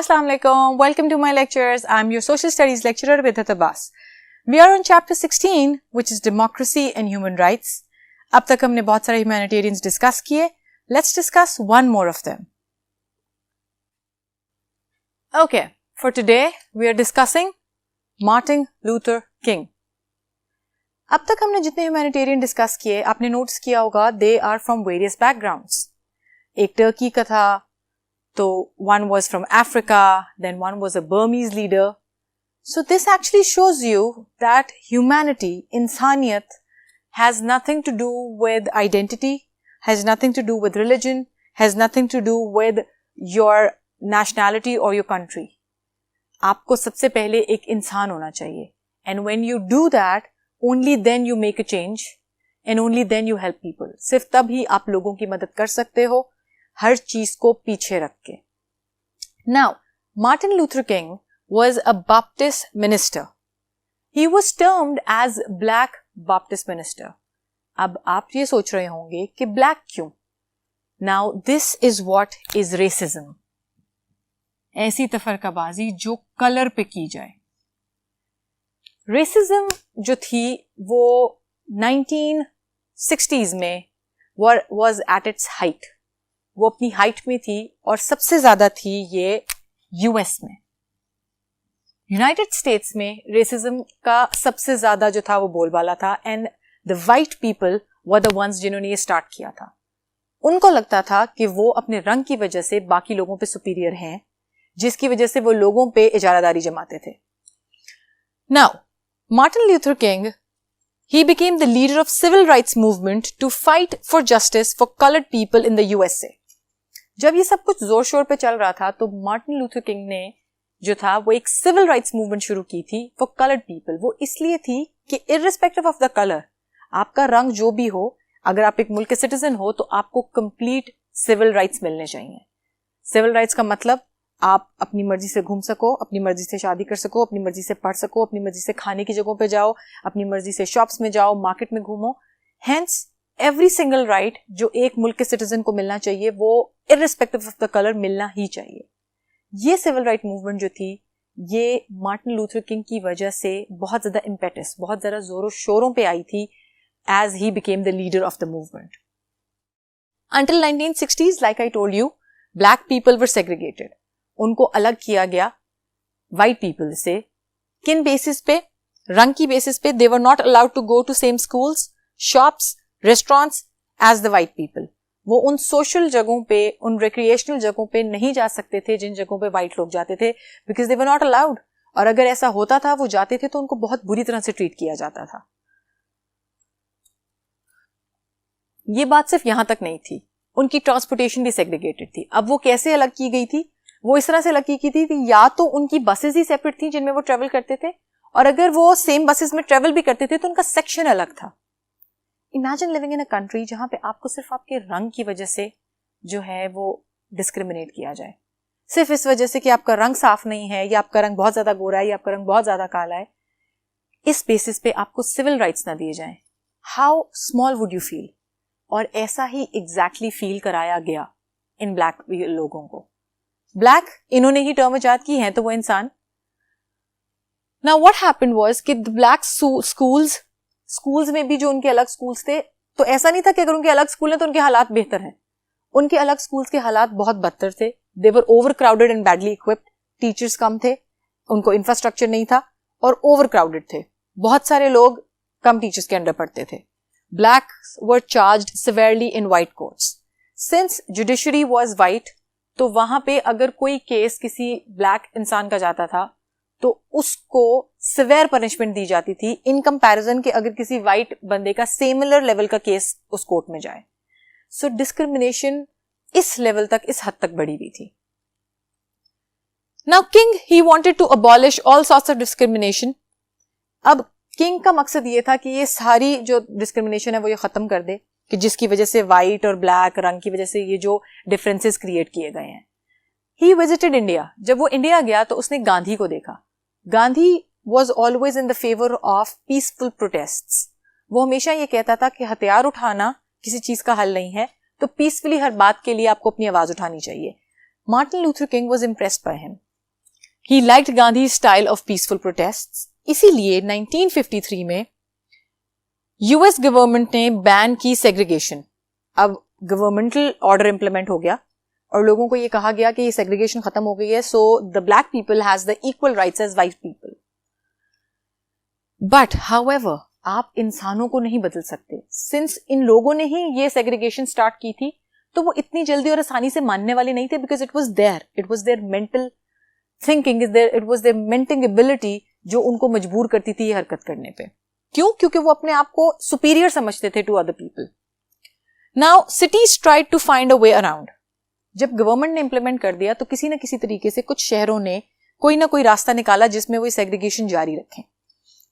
Assalamu alaikum. Welcome to my lectures. I'm your social studies lecturer Vidhat Abbas. We are on chapter 16, which is democracy and human rights. अब तक हमने बहुत सारे humanitarians discuss किए. Let's discuss one more of them. Okay, for today we are discussing Martin Luther King. अब तक हमने जितने humanitarian discuss किए, आपने notice किया होगा, they are from various backgrounds. एक टर्की का था, तो one was from Africa, then one was a Burmese leader. So this actually shows you that humanity, इंसानियत, has nothing to do with identity, has nothing to do with religion, has nothing to do with your nationality or your country. आपको सबसे पहले एक इंसान होना चाहिए. And when you do that, only then you make a change and only then you help people. सिर्फ तब ही आप लोगों की मदद कर सकते हो, हर चीज को पीछे रख के. Now, Martin Luther King was a Baptist minister. He was termed as Black Baptist minister. अब आप ये सोच रहे होंगे कि black क्यों? Now, this is what is racism. ऐसी तफरकाबाजी जो कलर पे की जाए. Racism जो थी वो 1960s में was at its height. वो अपनी हाइट में थी और सबसे ज्यादा थी ये यूएस में. यूनाइटेड स्टेट्स में रेसिज्म का सबसे ज्यादा जो था वो बोलबाला था and the white people were the ones जिन्होंने ये स्टार्ट किया था. उनको लगता था कि वो अपने रंग की वजह से बाकी लोगों पे सुपीरियर हैं, जिसकी वजह से वो लोगों पे इजारादारी जमाते थे. Now Martin Luther king, he became the leader of civil rights movement to fight for justice for colored people in the USA. जब ये सब कुछ जोर शोर पे चल रहा था तो मार्टिन लूथर किंग ने जो था वो एक सिविल राइट्स मूवमेंट शुरू की थी फॉर कलर्ड पीपल. वो इसलिए थी कि इररिस्पेक्टिव ऑफ द कलर, आपका रंग जो भी हो, अगर आप एक मुल्क के सिटीजन हो तो आपको कंप्लीट सिविल राइट्स मिलने चाहिए. सिविल राइट्स का मतलब आप अपनी मर्जी से घूम सको, अपनी मर्जी से शादी कर सको, अपनी मर्जी से पढ़ सको, अपनी मर्जी से खाने की जगहों पे जाओ, अपनी मर्जी से शॉप्स में जाओ, मार्केट में घूमो. हेंस एवरी सिंगल राइट जो एक मुल्क के सिटीजन को मिलना चाहिए वो इररिस्पेक्टिव ऑफ द कलर मिलना ही चाहिए. ये सिविल राइट मूवमेंट जो थी ये मार्टिन लूथर किंग की वजह से बहुत ज्यादा इम्पेटस, बहुत ज्यादा जोरों शोरों पे आई थी as he became the leader of the movement. Until 1960s, like I told you, black people were segregated. उनको अलग किया गया व्हाइट पीपल से. किन बेसिस पे? रंग की बेसिस पे. They were not allowed to go to same schools, shops, restaurants as the white people. वो उन सोशल जगहों पे, उन रिक्रिएशनल जगहों पे नहीं जा सकते थे जिन जगहों पे व्हाइट लोग जाते थे, because they were not allowed. और अगर ऐसा होता था, वो जाते थे तो उनको बहुत बुरी तरह से ट्रीट किया जाता था. ये बात सिर्फ यहां तक नहीं थी, उनकी ट्रांसपोर्टेशन भी सेग्रीगेटेड थी. अब वो कैसे अलग की गई थी? वो इस तरह से अलग की थी कि या तो उनकी बसेस ही सेपरेट थी जिनमें वो ट्रेवल करते थे, और अगर वो सेम बसेस में ट्रेवल भी करते थे तो उनका सेक्शन अलग था. Imagine living in a country जहां पे आपको सिर्फ आपके रंग की वजह से जो है वो डिस्क्रिमिनेट किया जाए, सिर्फ इस वजह से कि आपका रंग साफ नहीं है, या आपका रंग बहुत ज्यादा गोरा है, या आपका रंग बहुत ज्यादा काला है. इस बेसिस पे आपको सिविल राइट्स ना दिए जाएं. How small would you feel? और ऐसा ही एग्जैक्टली फील कराया गया इन ब्लैक लोगों को. ब्लैक इन्होंने ही टर्म इजाद की है तो वो इंसान. नाउ व्हाट हैपेंड वाज कि द ब्लैक स्कूल्स में भी जो उनके अलग स्कूल्स थे, तो ऐसा नहीं था कि अगर उनके अलग स्कूल हैं तो उनके हालात बेहतर हैं. उनके अलग स्कूल्स के हालात बहुत बदतर थे. They were over crowded and badly equipped. Teachers कम थे, उनको इंफ्रास्ट्रक्चर नहीं था, और ओवर क्राउडेड थे. बहुत सारे लोग कम टीचर्स के अंडर पढ़ते थे. Blacks were charged severely in white courts. Since judiciary was white, तो वहां पे अगर कोई केस किसी ब्लैक इंसान का जाता था तो उसको सिवियर पनिशमेंट दी जाती थी इन कंपैरिजन के अगर किसी वाइट बंदे का सिमिलर लेवल का केस उस कोर्ट में जाए. सो डिस्क्रिमिनेशन इस लेवल तक, इस हद तक बढ़ी हुई थी. Now King he wanted to abolish all sorts of discrimination. अब किंग का मकसद ये था कि ये सारी जो डिस्क्रिमिनेशन है वो ये खत्म कर दे, कि जिसकी वजह से व्हाइट और ब्लैक रंग की वजह से ये जो डिफरेंसेस क्रिएट किए गए हैं. He visited India. जब वो इंडिया गया तो उसने गांधी को देखा. Gandhi was always in the favour of peaceful protests. वो हमेशा ये कहता था कि हथियार उठाना किसी चीज का हल नहीं है, तो पीसफुली हर बात के लिए आपको अपनी आवाज उठानी चाहिए. Martin Luther king was impressed by him. He liked Gandhi's style of peaceful protests. इसीलिए 1953 में यूएस गवर्नमेंट ने बैन की सेग्रीगेशन. अब गवर्नमेंटल ऑर्डर इंप्लीमेंट हो गया और लोगों को ये कहा गया कि ये सेग्रीगेशन खत्म हो गई है, so the black people has the equal rights as white people. But however, आप इंसानों को नहीं बदल सकते. सिंस इन लोगों ने ही ये सेग्रीगेशन स्टार्ट की थी, तो वो इतनी जल्दी और आसानी से मानने वाले नहीं थे, because it was their mental thinking, it was their mental ability जो उनको मजबूर करती थी ये हरकत करने पे. क्यों? क्योंकि वो अपने आप को सुपीरियर समझते थे to other people. Now cities tried to find a way around. जब गवर्नमेंट ने इंप्लीमेंट कर दिया तो किसी न किसी तरीके से कुछ शहरों ने कोई ना कोई रास्ता निकाला जिसमें वो सेग्रीगेशन जारी रखें.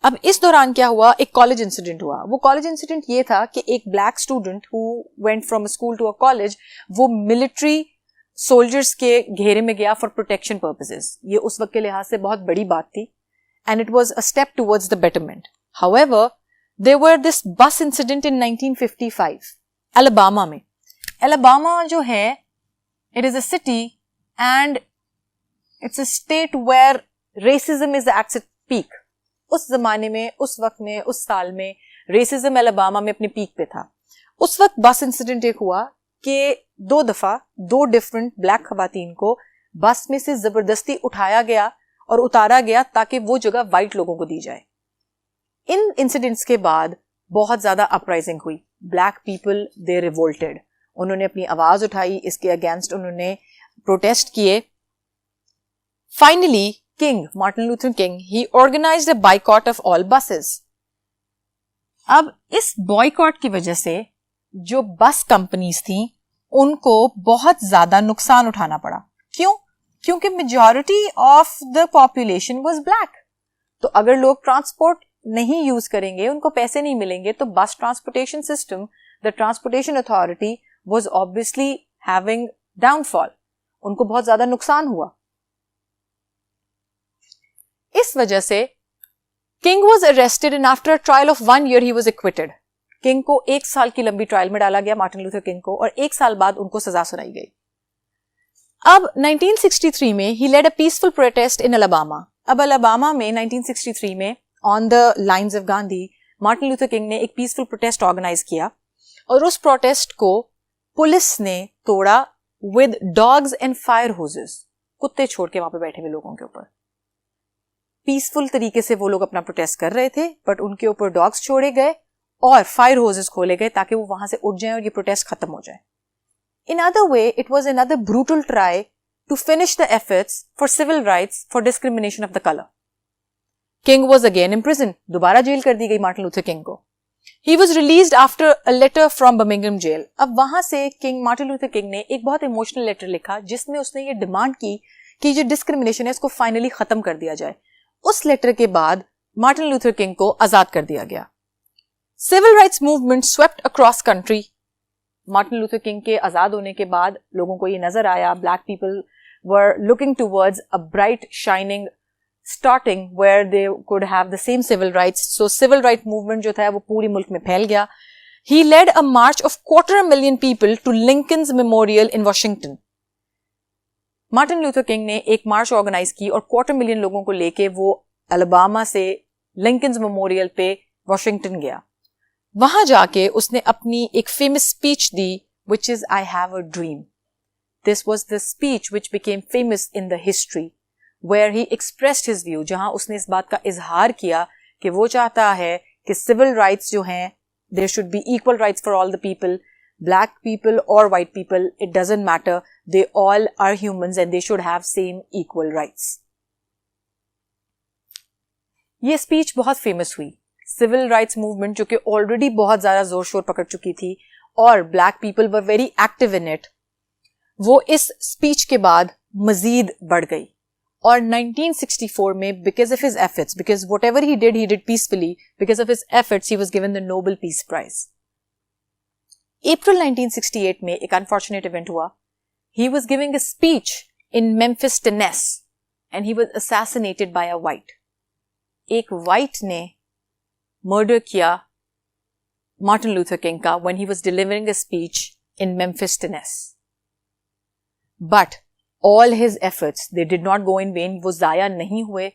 अब इस दौरान क्या हुआ, एक कॉलेज इंसिडेंट हुआ. वो कॉलेज इंसिडेंट ये था कि एक black student who went from a school to a college, वो मिलिट्री सोल्जर्स के घेरे में गया फॉर प्रोटेक्शन पर्पसेस. ये उस वक्त के लिहाज से बहुत बड़ी बात थी and it was a step towards the betterment. However, there were this bus incident in 1955 Alabama में. अलाबामा जो है, it is a city and it's a state where racism is at its peak. उस जमाने में, उस वक्त में, उस साल में रेसिज्म अलाबामा में अपने पीक पे था. उस वक्त बस इंसिडेंट एक हुआ कि 2 दफा 2 डिफरेंट ब्लैक खवातीन को बस में से जबरदस्ती उठाया गया और उतारा गया ताकि वो जगह वाइट लोगों को दी जाए. इन इंसिडेंट्स के बाद बहुत ज्यादा अपराइजिंग हुई. Black people they revolted. उन्होंने अपनी आवाज उठाई, इसके अगेंस्ट उन्होंने प्रोटेस्ट किए. Finally King, Martin Luther King, he organized a boycott of all buses. अब इस बॉयकॉट की वजह से जो बस कंपनीज थी उनको बहुत ज्यादा नुकसान उठाना पड़ा. क्यों? क्योंकि majority of the population was black. तो अगर लोग ट्रांसपोर्ट नहीं यूज करेंगे, उनको पैसे नहीं मिलेंगे, तो बस transportation system, the transportation authority was obviously having downfall. उनको बहुत ज्यादा नुकसान हुआ. इस वजह से king was arrested and after a trial of 1 year he was acquitted. King को 1 साल की लंबी ट्रायल में डाला गया, मार्टिन लूथर किंग को, और 1 साल बाद उनको सजा सुनाई गई. अब 1963 में he led a peaceful protest in Alabama. अब अलाबामा में 1963 में on the lines of Gandhi, Martin Luther King ने एक पीसफुल प्रोटेस्ट ऑर्गेनाइज किया और उस प्रोटेस्ट को पुलिस ने तोड़ा with dogs and fire hoses. कुत्ते छोड़ के वहां पे बैठे हुए लोगों के ऊपर. पीसफुल तरीके से वो लोग अपना प्रोटेस्ट कर रहे थे, बट उनके ऊपर डॉग्स छोड़े गए और फायर होजेस खोले गए ताकि वो वहां से उठ जाएं और ये प्रोटेस्ट खत्म हो जाए. In other way, it was another brutal try to finish the efforts for civil rights for discrimination of the colour. King was again in prison. दोबारा जेल कर दी गई मार्टिन लूथर किंग को. He was released after a letter from Birmingham jail. अब वहां से Martin Luther King ने एक बहुत इमोशनल लेटर लिखा जिसमें उसने ये डिमांड की कि जो डिस्क्रिमिनेशन है इसको फाइनली खत्म कर दिया जाए. उस लेटर के बाद मार्टिन लूथर किंग को आजाद कर दिया गया. Civil rights movement swept across country. Martin Luther King के आजाद होने के बाद लोगों को ये नजर आया, black people were looking towards a bright shining starting where they could have the same civil rights. So civil right movement जो था वो पूरी मुल्क में फैल गया. He led a march of 250,000 people to Lincoln's memorial in Washington. Martin Luther King ने एक मार्च ऑर्गेनाइज की और 250,000 लोगों को लेके वो अलाबामा से लिंकन्स मेमोरियल पे वॉशिंगटन गया. वहां जाके उसने अपनी एक फेमस स्पीच दी, which is I have a dream. This was the speech which became famous in the history, where he expressed his view, जहां उसने इस बात का इजहार किया कि वो चाहता है कि सिविल राइट्स जो हैं, there should be equal rights for all the people, black people or white people, it doesn't matter, they all are humans and they should have same equal rights. ये स्पीच बहुत famous हुई. Civil rights movement जो कि already बहुत ज्यादा जोर शोर पकड़ चुकी थी और black people were very active in it, वो इस स्पीच के बाद मजीद बढ़ गई. और 1964 में because of his efforts, because whatever he did peacefully, because of his efforts he was given the Nobel Peace Prize. अप्रैल 1968 में एक अनफॉर्चुनेट इवेंट हुआ. He was giving a speech in Memphis, Tennessee, and he was assassinated by a white. एक white ने murder किया Martin Luther king का when he was delivering a speech in Memphis, Tennessee. But all his efforts, they did not go in vain, वो ज़ाया नहीं हुए,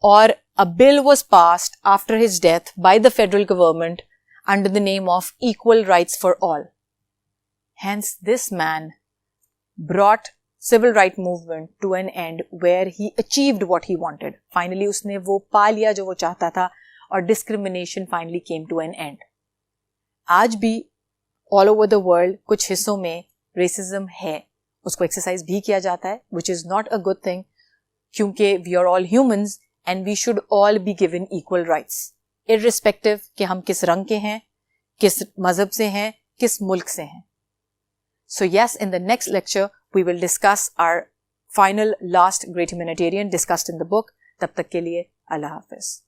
और a bill was passed after his death by the federal government under the name of Equal Rights for All. Hence, this man brought civil right movement to an end where he achieved what he wanted. Finally, उसने वो पा लिया जो वो चाहता था, और discrimination finally came to an end. आज भी all over the world कुछ हिस्सों में racism है, उसको exercise भी किया जाता है, which is not a good thing, क्योंकि we are all humans and we should all be given equal rights, irrespective कि हम किस रंग के हैं, किस मजहब से हैं, किस मुल्क से हैं. So yes, in the next lecture, we will discuss our final last great humanitarian discussed in the book. तब तक के लिए अल्लाह हाफिज.